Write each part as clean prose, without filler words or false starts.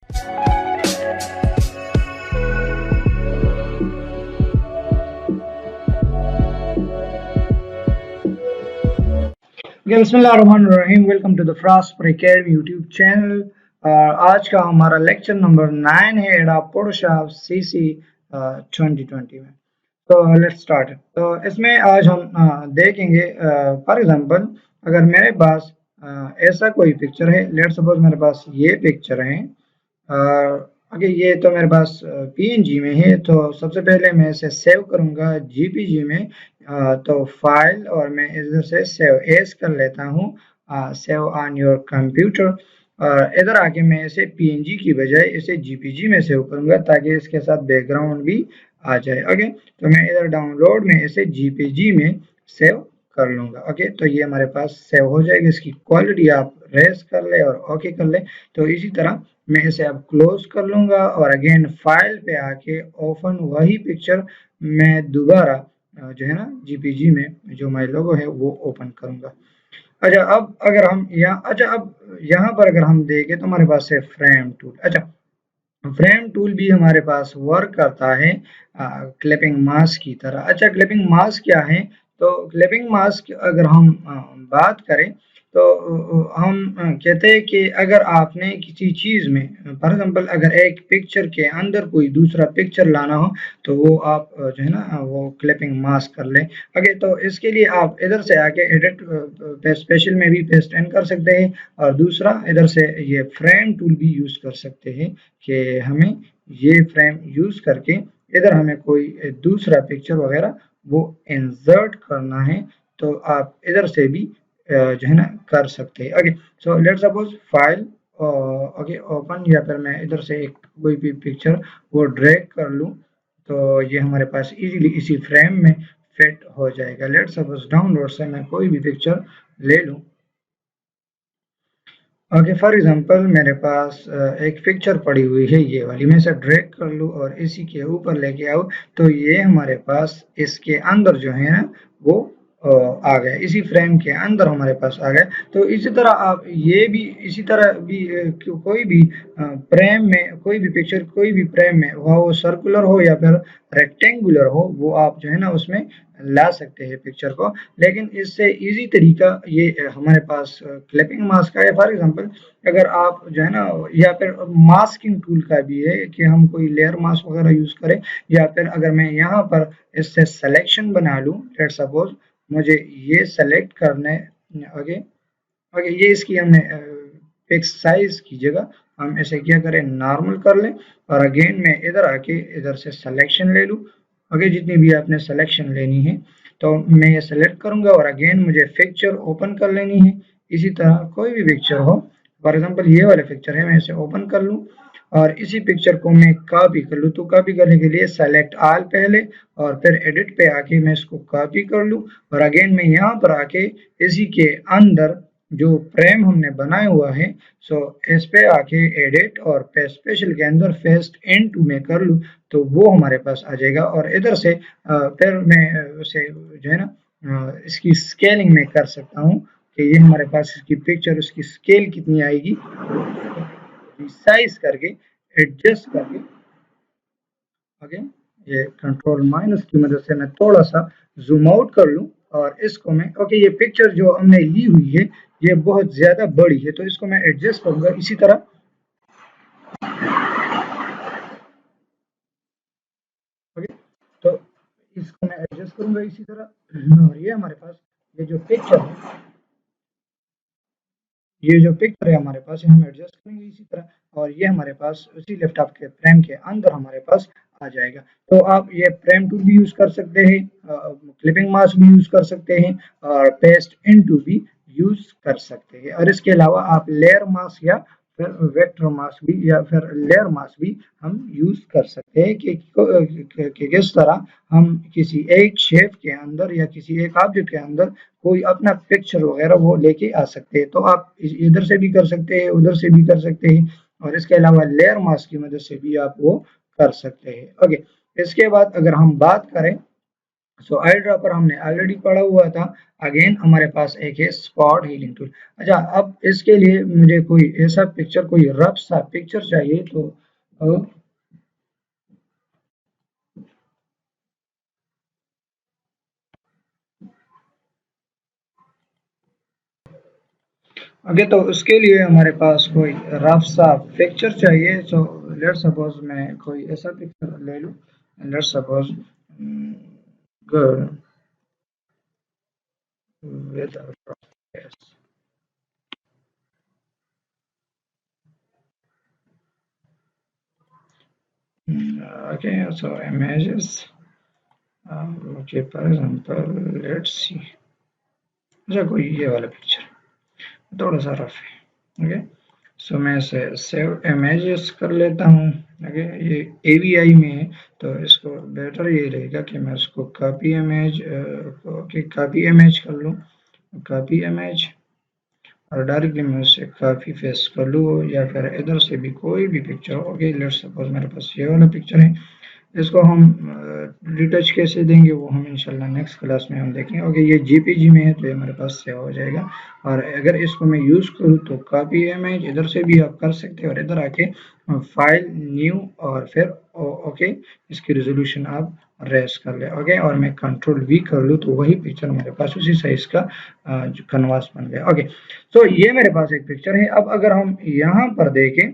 बिस्मिल्लाहिर्रहमानिर्रहीम। Welcome to the Frost academy YouTube channel. आज का हमारा लेक्चर नंबर 9 है एडा फोटोशॉप सीसी 2020 में। तो लेट्स स्टार्ट। तो इसमें आज हम देखेंगे फॉर एग्जांपल अगर मेरे पास ऐसा कोई पिक्चर है, लेट्स सपोज मेरे पास ये पिक्चर है। अगर ये तो मेरे पास पीएनजी में है, तो सबसे पहले मैं इसे सेव करूंगा जीपीजी में। तो फाइल और मैं इधर से सेव एज कर लेता हूँ, सेव ऑन योर कंप्यूटर। और इधर आके मैं इसे पीएनजी की बजाय इसे जीपीजी में सेव करूंगा ताकि इसके साथ बैकग्राउंड भी आ जाए। ओके, तो मैं इधर डाउनलोड में इसे जीपीजी में सेव कर लूंगा। ओके, तो ये हमारे पास सेव हो जाएगा। इसकी क्वालिटी आप रेस कर ले और ओके कर ले। तो इसी तरह मैं इसे अब क्लोज कर लूंगा और अगेन फाइल पे आके ओपन वही पिक्चर मैं दोबारा जो है ना जीपीजी में जो माई लोगो है वो ओपन करूंगा। अच्छा, अब अगर हम यहाँ पर अगर हम देखें तो हमारे पास है फ्रेम टूल। अच्छा, फ्रेम टूल भी हमारे पास वर्क करता है क्लिपिंग मास्क की तरह। अच्छा, क्लिपिंग मास्क क्या है? तो क्लिपिंग मास्क अगर हम बात करें तो हम कहते हैं कि अगर आपने किसी चीज़ में फॉर एग्जांपल अगर एक पिक्चर के अंदर कोई दूसरा पिक्चर लाना हो तो वो आप जो है ना वो क्लिपिंग मास्क कर लें। ओके, तो इसके लिए आप इधर से आके एडिट पे स्पेशल में भी पेस्ट इन कर सकते हैं और दूसरा इधर से ये फ्रेम टूल भी यूज़ कर सकते हैं कि हमें ये फ्रेम यूज़ करके इधर हमें कोई दूसरा पिक्चर वगैरह वो इंसर्ट करना है तो आप इधर से भी जो है ना कर सकते हैं। Okay, so let's suppose file okay open, या फिर मैं इधर से एक कोई भी पिक्चर वो ड्रैग कर लूँ तो ये हमारे पास इजीली इसी फ्रेम में फिट हो जाएगा। लेट्स सपोज डाउनलोड से मैं कोई भी पिक्चर ले लूँ। ओके, फॉर एग्जांपल मेरे पास एक पिक्चर पड़ी हुई है ये वाली, मैं इसे ड्रैग कर लूँ और इसी के ऊपर लेके आऊँ तो ये हमारे पास इसके अंदर जो है ना वो आ गया, इसी फ्रेम के अंदर हमारे पास आ गया। तो इसी तरह आप ये भी इसी तरह भी कोई भी फ्रेम में कोई भी पिक्चर कोई भी फ्रेम में वो सर्कुलर हो या फिर रेक्टेंगुलर हो वो आप जो है ना उसमें ला सकते हैं पिक्चर को। लेकिन इससे इजी तरीका ये हमारे पास क्लिपिंग मास्क का है। फॉर एग्जांपल अगर आप जो है ना या फिर मास्किंग टूल का भी है कि हम कोई लेयर मास्क वगैरह यूज करें, या फिर अगर मैं यहाँ पर इससे सिलेक्शन बना लूँ, लेट्स सपोज मुझे ये सेलेक्ट करने ओके ओके ये इसकी हमने फिक्स साइज की जगह हम ऐसे क्या करें नॉर्मल कर लें और अगेन मैं इधर आके इधर से सिलेक्शन ले लूँ। ओके, जितनी भी आपने सिलेक्शन लेनी है तो मैं ये सेलेक्ट करूंगा और अगेन मुझे पिक्चर ओपन कर लेनी है। इसी तरह कोई भी पिक्चर हो, फॉर एग्जांपल ये वाला पिक्चर है, मैं इसे ओपन कर लूँ और इसी पिक्चर को मैं कॉपी कर लूँ। तो कॉपी करने के लिए सेलेक्ट ऑल पहले और फिर एडिट पे आके मैं इसको कॉपी कर लूँ और अगेन मैं यहाँ पर आके इसी के अंदर जो फ्रेम हमने बनाया हुआ है सो इस पे आके एडिट और पे स्पेशल के अंदर फेस्ट इनटू में कर लूँ तो वो हमारे पास आ जाएगा। और इधर से फिर मैं उसे जो है ना इसकी स्केलिंग में कर सकता हूँ कि ये हमारे पास इसकी पिक्चर उसकी स्केल कितनी आएगी, साइज करके एडजस्ट करके ओके ये कंट्रोल माइनस की मदद से मैं थोड़ा सा जूम आउट कर लूँ और इसको मैं ओके ये पिक्चर जो हमने ली हुई है ये बहुत ज्यादा बड़ी है तो इसको मैं एडजस्ट करूंगा इसी तरह। ओके, तो इसको मैं एडजस्ट करूंगा इसी तरह और ये हमारे पास ये जो पिक्चर है ये जो पिक्चर है हमारे पास हम एडजस्ट करेंगे इसी तरह और ये हमारे पास उसी लैपटॉप के फ्रेम के अंदर हमारे पास आ जाएगा। तो आप ये फ्रेम टूल भी यूज कर सकते हैं, क्लिपिंग मास्क भी यूज कर सकते हैं और पेस्ट इनटू भी यूज कर सकते हैं। और इसके अलावा आप लेयर मास्क या फिर वेक्टर मास्क भी या फिर लेयर मास्क भी हम यूज कर सकते हैं कि किस तरह हम किसी एक शेप के अंदर या किसी एक ऑब्जेक्ट के अंदर कोई अपना पिक्चर वगैरह वो लेके आ सकते हैं। तो आप इधर से भी कर सकते हैं उधर से भी कर सकते हैं और इसके अलावा लेयर मास्क की मदद से भी आप वो कर सकते हैं। ओके, इसके बाद अगर हम बात करें सो आई ड्रॉपर हमने ऑलरेडी पढ़ा हुआ था। अगेन हमारे पास एक है स्पॉट हीलिंग टूल। अच्छा, अब इसके लिए मुझे कोई ऐसा पिक्चर, कोई रफ सा पिक्चर चाहिए, तो ओके, तो उसके लिए हमारे पास कोई रफ सा पिक्चर चाहिए। सो लेट सपोज मैं कोई ऐसा पिक्चर ले लूँ। Let suppose girl with okay, so images, okay, for example, let's see, अच्छा कोई ये वाला पिक्चर थोड़ा सा रफ है। ओके, सो मैं इसे सेव इमेजेस कर लेता हूँ। ओके, ये AVI में है, तो इसको बेटर ये रहेगा कि मैं इसको copy image, okay copy image कर लूँ, कॉपी इमेज, और डायरेक्टली मैं उससे कॉपी पेस्ट कर लूँ, या फिर इधर से भी कोई भी पिक्चर। ओके, लेट्स सपोज मेरे पास ये वाला पिक्चर है, इसको हम रिटच कैसे देंगे वो हम इंशाल्लाह नेक्स्ट क्लास में हम देखेंगे। ओके, ये JPG में है तो ये हमारे पास सेव हो जाएगा। और अगर इसको मैं यूज़ करूँ तो कॉपी इमेज इधर से भी आप कर सकते हैं, और इधर आके फाइल न्यू, और फिर ओके इसकी रेजोल्यूशन आप रेस कर ले। ओके, और मैं कंट्रोल V कर लूँ तो वही पिक्चर हमारे पास उसी साइज का जो कनवास बन गया। ओके, तो ये मेरे पास एक पिक्चर है। अब अगर हम यहाँ पर देखें,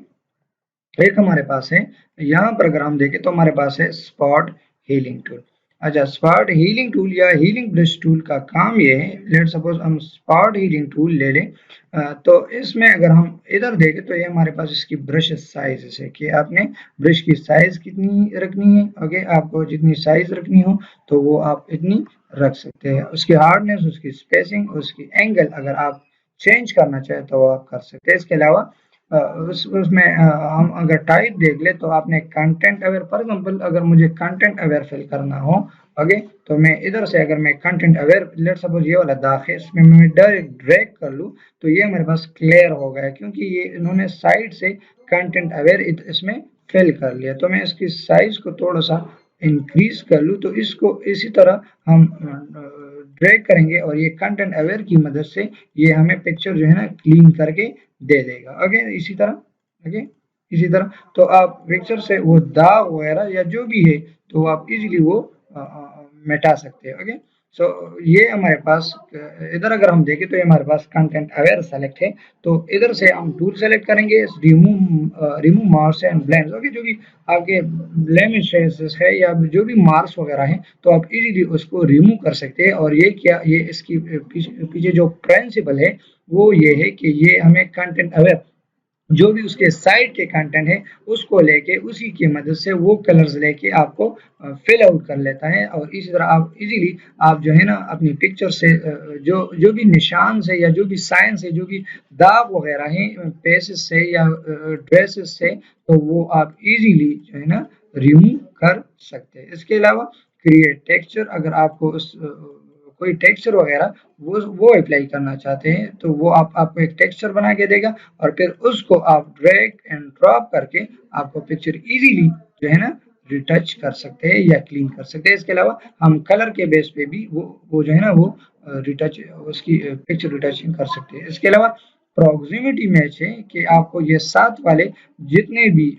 एक हमारे पास है, यहाँ पर अगर हम देखें तो हमारे पास है स्पॉट हीलिंग टूल। अच्छा, स्पॉट हीलिंग टूल या हीलिंग ब्रश टूल का काम ये है, लेट सपोज हम स्पॉट हीलिंग टूल ले लें, तो इसमें अगर हम इधर देखें तो ये हमारे पास इसकी ब्रश साइज है कि आपने ब्रश की साइज कितनी रखनी है। ओके, आपको जितनी साइज रखनी हो तो वो आप इतनी रख सकते हैं। उसकी हार्डनेस, उसकी स्पेसिंग, उसकी एंगल अगर आप चेंज करना चाहें तो वो आप कर सकते हैं। इसके अलावा उसमें हम अगर टाइप देख ले तो आपने कंटेंट अवेयर, फॉर एग्जांपल अगर मुझे कंटेंट अवेयर फिल करना हो, ओके, तो मैं इधर से अगर मैं कंटेंट अवेयर, लेट सपोज ये वाला दाग है, इसमें मैं डायरेक्ट ड्रैग कर लूँ तो ये मेरे पास क्लियर हो गया, क्योंकि ये इन्होंने साइड से कंटेंट अवेयर इसमें फिल कर लिया। तो मैं इसकी साइज को थोड़ा सा इंक्रीज कर लूँ तो इसको इसी तरह हम ड्रैग करेंगे और ये कंटेंट अवेयर की मदद से ये हमें पिक्चर जो है ना क्लीन करके दे देगा। ओके, इसी तरह, ओके इसी तरह तो आप पिक्चर से वो दाग वगैरह या जो भी है तो आप इजीली वो मिटा सकते हैं। ओके, सो ये हमारे पास इधर अगर हम देखें तो ये हमारे पास कंटेंट अवेयर सेलेक्ट है, तो इधर से हम टूल सेलेक्ट करेंगे, remove marks and blends. Okay, जो भी आपके ब्लेमिशेस है या जो भी मार्क्स वगैरह हैं तो आप इजीली उसको रिमूव कर सकते हैं। और ये क्या, ये इसकी पीछे जो प्रिंसिपल है वो ये है कि ये हमें कंटेंट अवेयर जो भी उसके साइड के कंटेंट है उसको लेके उसी की मदद से वो कलर्स लेके आपको फिल आउट कर लेता है। और इसी तरह आप इजीली आप जो है ना अपनी पिक्चर से जो जो भी निशान से या जो भी साइन से जो भी दाग वगैरह हैं पेसेस से या ड्रेसेस से, तो वो आप इजीली जो है ना रिमूव कर सकते हैं। इसके अलावा क्रिएट टेक्सचर, अगर आपको उस कोई टेक्सचर वगैरह वो अप्लाई करना चाहते हैं तो वो आपको एक टेक्सचर बना के देगा, और फिर उसको आप ड्रैग एंड ड्रॉप करके आपको पिक्चर इजीली जो है ना रिटच कर सकते हैं या क्लीन कर सकते हैं। इसके अलावा हम कलर के बेस पे भी वो जो है ना वो रिटच उसकी पिक्चर रिटचिंग कर सकते हैं। इसके अलावा प्रॉक्सिमिटी मैच है कि आपको ये साथ वाले जितने भी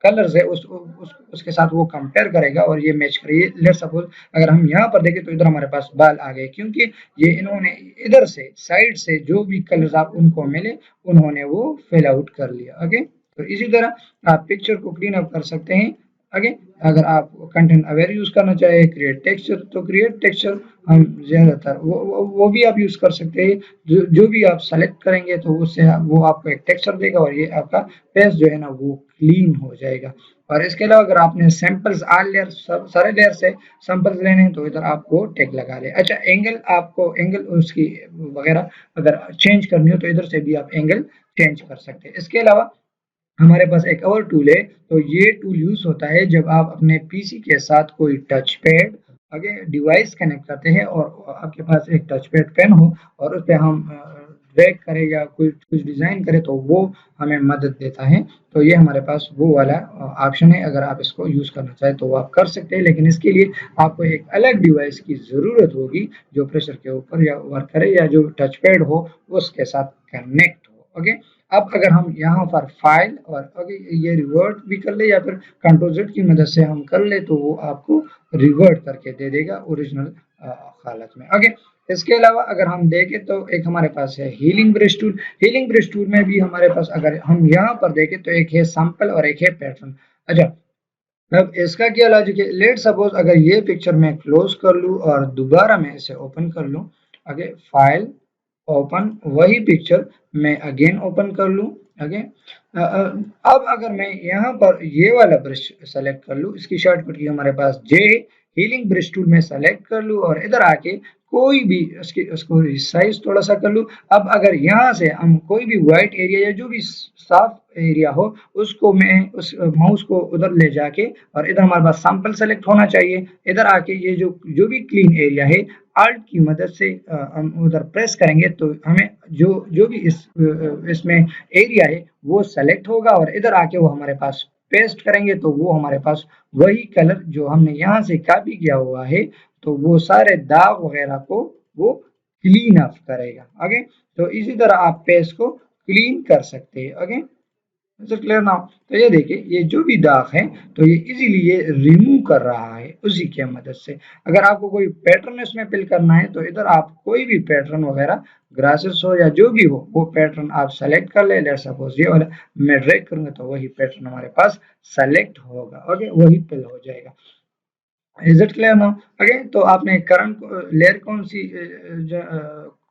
कलर्स है उसके साथ वो कंपेयर करेगा और ये मैच करेगी। लेट सपोज अगर हम यहाँ पर देखें तो इधर हमारे पास बाल आ गए, क्योंकि ये इन्होंने इधर से साइड से जो भी कलर्स आप उनको मिले उन्होंने वो फिल आउट कर लिया। ओके, तो इसी तरह आप पिक्चर को क्लीन अप कर सकते हैं। ओके, अगर आप कंटेंट अवेयर यूज करना चाहे क्रिएट टेक्सचर, तो क्रिएट टेक्सचर हम ज्यादातर वो भी आप यूज कर सकते हैं। जो भी आप सेलेक्ट करेंगे तो उससे वो आपको एक टेक्सचर देगा और ये आपका पेज जो है ना वो क्लीन हो जाएगा। और इसके अलावा अगर आपने सैंपल्स आल लेयर सारे लेयर से सैंपल्स लेने हैं तो इधर आपको टैग लगा ले। अच्छा, एंगल, आपको एंगल उसकी वगैरह अगर चेंज करनी हो तो इधर से भी आप एंगल चेंज कर सकते हैं। इसके अलावा हमारे पास एक और टूल है, तो ये टूल यूज होता है जब आप अपने पीसी के साथ कोई टच पैड आगे डिवाइस कनेक्ट करते हैं और आपके पास एक टच पैड पेन हो और उस पर हम ड्रैग करे या कुछ कुछ डिज़ाइन करे तो वो हमें मदद देता है। तो ये हमारे पास वो वाला ऑप्शन है, अगर आप इसको यूज़ करना चाहें तो वो आप कर सकते हैं, लेकिन इसके लिए आपको एक अलग डिवाइस की ज़रूरत होगी जो प्रेशर के ऊपर या वर्क करे या जो टच पैड हो उसके साथ कनेक्ट हो। ओके, अब अगर हम यहाँ पर फाइल और अगर ये रिवर्ट भी कर ले या फिर कंट्रोल जेड की मदद से हम कर ले तो वो आपको रिवर्ट करके दे देगा ओरिजिनल हालत में। ओके, इसके अलावा अगर हम देखें तो एक हमारे पास है healing brush tool. Healing brush tool में भी हमारे पास अगर हम यहाँ पर देखें तो एक है सैंपल और एक है पैटर्न। अच्छा, अब इसका क्या लॉजिक है, लेट सपोज अगर ये पिक्चर मैं क्लोज कर लूँ और दोबारा मैं इसे ओपन कर लूँ, आगे फाइल ओपन, वही पिक्चर मैं अगेन ओपन कर लूँ। ओके, अब अगर मैं यहाँ पर ये वाला ब्रश सेलेक्ट कर लूँ, इसकी शॉर्टकट की हमारे पास जे है, हीलिंग ब्रश टूल में सेलेक्ट कर लूँ और इधर आके कोई भी उसको साइज थोड़ा सा कर लूँ। अब अगर यहाँ से हम कोई भी व्हाइट एरिया या जो भी साफ एरिया हो उसको मैं उस माउस को उधर ले जाके और इधर हमारे पास सैंपल सेलेक्ट होना चाहिए, इधर आके ये जो जो भी क्लीन एरिया है आल्ट की मदद से हम उधर प्रेस करेंगे तो हमें जो जो भी इसमें एरिया है वो सेलेक्ट होगा और इधर आके वो हमारे पास पेस्ट करेंगे तो वो हमारे पास वही कलर जो हमने यहाँ से कॉपी किया हुआ है तो वो सारे दाग वगैरह को वो क्लीन अप करेगा। ओके, तो इसी तरह आप पेज को क्लीन कर सकते हैं। Okay, clear now. तो ये देखिए ये जो भी दाग है तो ये इजीली ये रिमूव कर रहा है उसी के मदद से। अगर आपको कोई पैटर्न इसमें फिल करना है तो इधर आप कोई भी पैटर्न वगैरह ग्रासेस हो या जो भी हो वो पैटर्न आप सेलेक्ट कर ले। लेट्स सपोज ये वाला मैं ड्रैग करूंगा तो वही पैटर्न हमारे पास सेलेक्ट होगा। ओके, वही फिल हो जाएगा। Is it clear now? Okay, तो आपने करंट लेयर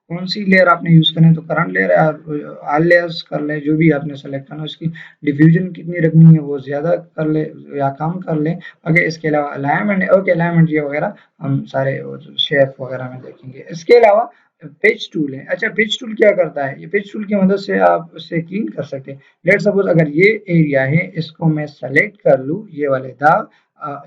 कौन सी लेयर आपने यूज करना है तो करंट लेयर ऑल लेयर्स कर ले, जो भी आपने सेलेक्ट करना है उसकी डिफ्यूजन कितनी रखनी है वो ज्यादा कर ले या कम कर ले। ओके, इसके अलावा अलाइनमेंट, ओके अलाइनमेंट ये वगैरह हम सारे शेप वगैरह में देखेंगे। इसके अलावा पेज टूल है। अच्छा, पेज टूल क्या करता है, ये पेज टूल की मदद से आप उसे क्लीन कर सकते हैं। लेट सपोज अगर ये एरिया है इसको मैं सेलेक्ट कर लूँ, ये वाले दाग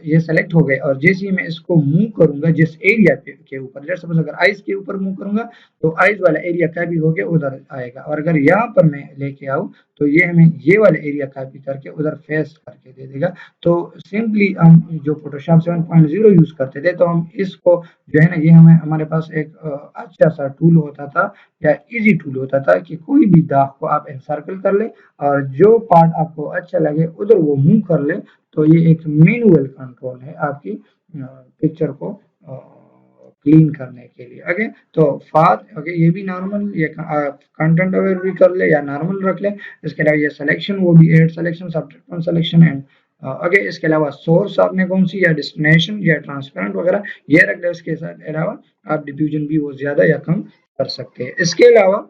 ये सेलेक्ट हो गए और जैसे ही मैं इसको मूव करूंगा जिस एरिया के ऊपर, लेट्स सपोज अगर आइज के ऊपर मूव करूंगा तो आइज वाला एरिया कॉपी होके उधर आएगा और अगर यहाँ पर मैं लेके आऊँ तो ये हमें ये वाला एरिया कॉपी करके उधर फेस करके दे देगा। तो सिंपली हम जो फोटोशॉप 7.0 यूज करते थे तो हम इसको जो है ना ये हमें हमारे पास एक अच्छा सा टूल होता था या इजी टूल होता था कि कोई भी दाग को आप एनसर्कल कर ले और जो पार्ट आपको अच्छा लगे उधर वो मूव कर ले। तो ये एक मैनुअल कंट्रोल है आपकी पिक्चर को क्लीन करने के लिए। ओके, तो फाद ओके ये भी नॉर्मल, ये कंटेंट अवेयर भी कर ले या नॉर्मल रख ले। इसके अलावा ये सिलेक्शन वो भी add selection, subtract selection and okay, इसके अलावा सोर्स आपने कौन सी या डेस्टिनेशन या ट्रांसपेरेंट वगैरह ये रख ले। इसके अलावा आप डिफ्यूजन भी वो ज्यादा या कम कर सकते हैं। इसके अलावा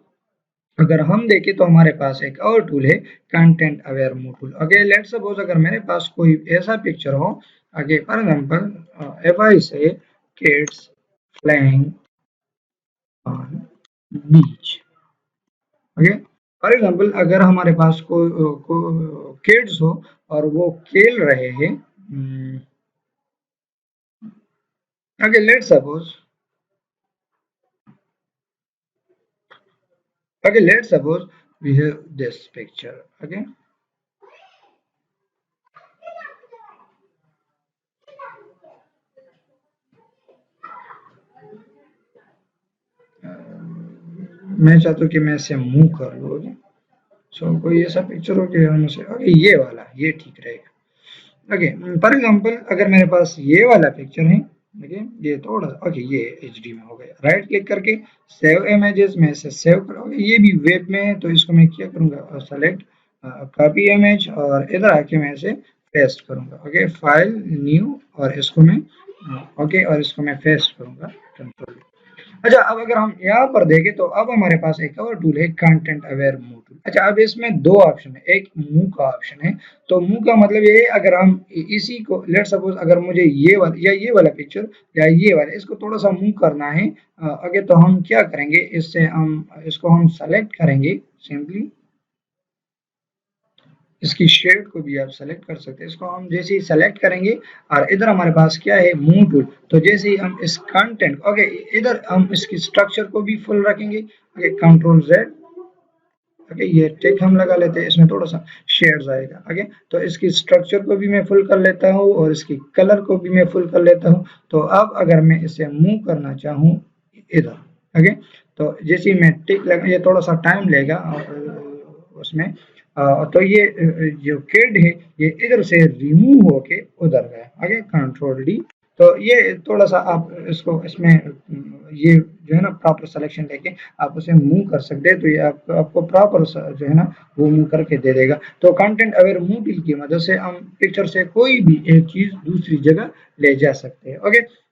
अगर हम देखें तो हमारे पास एक और टूल है content aware move tool. Okay, let's suppose अगर मेरे पास कोई ऐसा पिक्चर हो, आगे फॉर एग्जांपल इफ आई से kids playing on beach. Okay, for example अगर हमारे पास किड्स हो और वो खेल रहे हैं, okay let's suppose we have this picture. Okay, मैं चाहता हूँ कि मैं इसे मूव कर लूँ। सो कोई ऐसा पिक्चर हो कि हम उसे ओके ये वाला ये ठीक रहेगा। ओके, फॉर एग्जांपल अगर मेरे पास ये वाला पिक्चर है, ओके ये थोड़ा ओके ये एचडी में हो गया, राइट क्लिक करके सेव इमेजेस में इसे सेव करोगे, ये भी वेब में है तो इसको मैं क्या करूँगा सेलेक्ट कॉपी इमेज और इधर आके मैं इसे पेस्ट करूँगा। ओके, फाइल न्यू और इसको मैं ओके और इसको मैं पेस्ट करूँगा कंट्रोल। अच्छा, अब अगर हम यहाँ पर देखें तो अब हमारे पास एक और टूल है कंटेंट अवेयर मूव टूल। अच्छा, अब इसमें दो ऑप्शन है, एक मूव का ऑप्शन है। तो मूव का मतलब ये है अगर हम इसी को लेट सपोज अगर मुझे ये वाला या ये वाला पिक्चर या ये वाला इसको थोड़ा सा मूव करना है आगे, तो हम क्या करेंगे, इससे हम इसको हम सेलेक्ट करेंगे सिंपली इसकी शेड को भी आप सेलेक्ट कर सकते हैं। इसको हम जैसे ही सेलेक्ट करेंगे और इधर हमारे पास क्या है, मूव टूल, तो जैसे ही हम इस कंटेंट ओके इधर हम इसकी स्ट्रक्चर को भी फुल रखेंगे, ओके कंट्रोल जेड, ओके ये टिक हम लगा लेते हैं, इसमें थोड़ा सा शेड्स आएगा। ओके तो इसकी स्ट्रक्चर को भी मैं फुल कर लेता हूँ और इसकी कलर को भी मैं फुल कर लेता हूँ। तो अब अगर मैं इसे मूव करना चाहूँ इधर, ओके तो जैसे ही मैं टिक लगा, ये थोड़ा सा टाइम लेगा उसमें तो ये जो किड है ये इधर से रिमूव होके उधर गया। आगे कंट्रोल डी, तो ये थोड़ा सा आप इसको इसमें ये जो है ना प्रॉपर सिलेक्शन लेके आप उसे मूव कर सकते हैं, तो ये आपको प्रॉपर जो है ना वो मूव करके दे देगा। तो कंटेंट अवेयर मूव टूल की मदद से हम पिक्चर से कोई भी एक चीज दूसरी जगह ले जा सकते हैं। ओके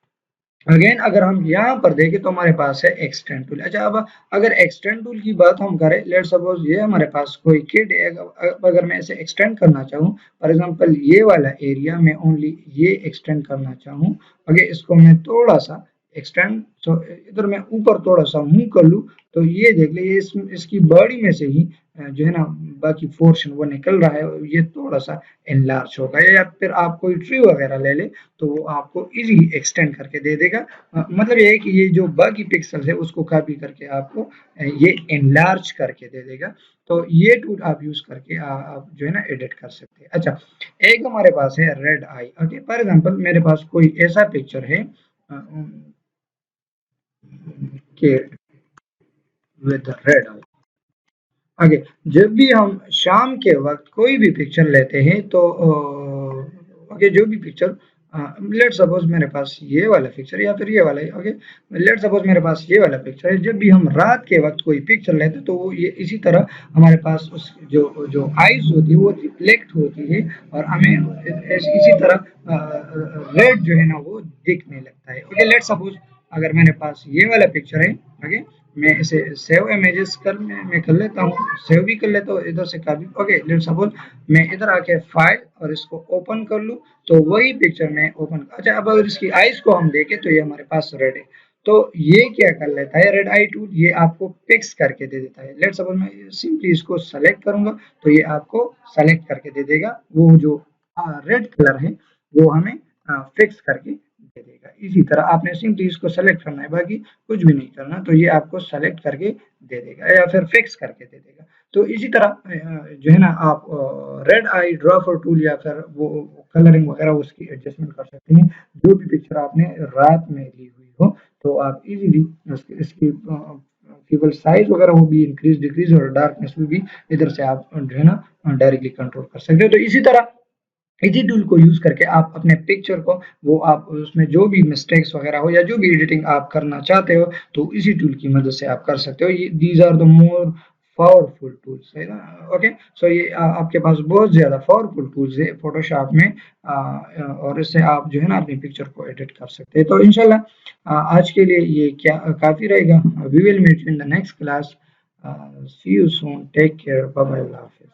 अगेन अगर हम यहाँ पर देखें तो हमारे पास है एक्सटेंड टूल। अच्छा अब अगर एक्सटेंड टूल की बात हम करें, लेट सपोज ये हमारे पास कोई किड है, अगर मैं इसे एक्सटेंड करना चाहूँ, फॉर एग्जांपल ये वाला एरिया में ओनली ये एक्सटेंड करना चाहूँ, अगर इसको मैं थोड़ा सा एक्सटेंड, तो इधर मैं ऊपर थोड़ा सा मूव कर लूँ, तो ये देख ले ये इसकी बॉडी में से ही जो है ना बाकी पोर्शन वो निकल रहा है, ये थोड़ा सा एनलार्ज होगा। या फिर आप कोई ट्री वगैरह ले ले तो वो आपको इजीली एक्सटेंड करके दे देगा। मतलब ये है कि ये जो बाकी पिक्सल है उसको कॉपी करके आपको ये एनलार्ज करके दे देगा। तो ये टूल आप यूज करके आप जो है ना एडिट कर सकते हैं। अच्छा एक हमारे पास है red I. Okay for example मेरे पास कोई ऐसा पिक्चर है किड विद रेड आई। आगे जब भी हम शाम के वक्त कोई भी पिक्चर लेते हैं तो ओके जो भी पिक्चर लेट सपोज मेरे पास ये वाला पिक्चर या फिर ये वाला है, ओके लेट सपोज मेरे पास ये वाला पिक्चर है, जब भी हम रात के वक्त कोई पिक्चर लेते हैं तो वो ये इसी तरह हमारे पास उस जो जो आइज होती है वो रिफ्लेक्ट होती है और हमें इसी तरह रेड जो है ना वो दिखने लगता है। ओके लेट सपोज अगर मेरे पास ये वाला पिक्चर है, ओके मैं इसे सेव इमेजेस मैं कर लेता हूँ, सेव भी कर लेता हूँ इधर से कभी। ओके लेट सपोज मैं इधर आके फाइल और इसको ओपन कर लूँ तो वही पिक्चर में ओपन। अच्छा अब अगर इसकी आईज को हम देखें तो ये हमारे पास रेड है, तो ये क्या कर लेता है रेड आई टूल, ये आपको फिक्स करके दे देता है। लेट सपोज मैं सिंपली इसको सेलेक्ट करूंगा तो ये आपको सेलेक्ट करके दे देगा, वो जो रेड कलर है वो हमें फिक्स करके दे देगा। इसी तरह आपने सिंपली इसको सेलेक्ट करना है, बाकी कुछ भी नहीं करना, तो ये आपको सेलेक्ट करके दे देगा या फिर फिक्स करके दे देगा। तो इसी तरह जो है ना आप रेड आई ड्रॉपर टूल या फिर वो कलरिंग वगैरह उसकी एडजस्टमेंट कर सकते हैं। जो भी पिक्चर आपने रात में ली हुई हो तो आप इजीली इसकी केवल साइज वगैरह वो भी इंक्रीज डिक्रीज और डार्कनेस भी इधर से आप जो है ना डायरेक्टली कंट्रोल कर सकते हो। तो इसी तरह इसी टूल को यूज करके आप अपने पिक्चर को वो आप उसमें जो भी मिस्टेक्स वगैरह हो या जो भी एडिटिंग आप करना चाहते हो तो इसी टूल की मदद से आप कर सकते हो। ये these are the more powerful tools है ना। ओके सो ये आपके पास बहुत ज्यादा पावरफुल टूल्स है फोटोशॉप में और इससे आप जो है ना अपनी पिक्चर को एडिट कर सकते हैं। तो इंशाल्लाह आज के लिए ये क्या काफी रहेगा। We will meet in the next class. See you soon, take care, bye bye, अल्लाह हाफिज।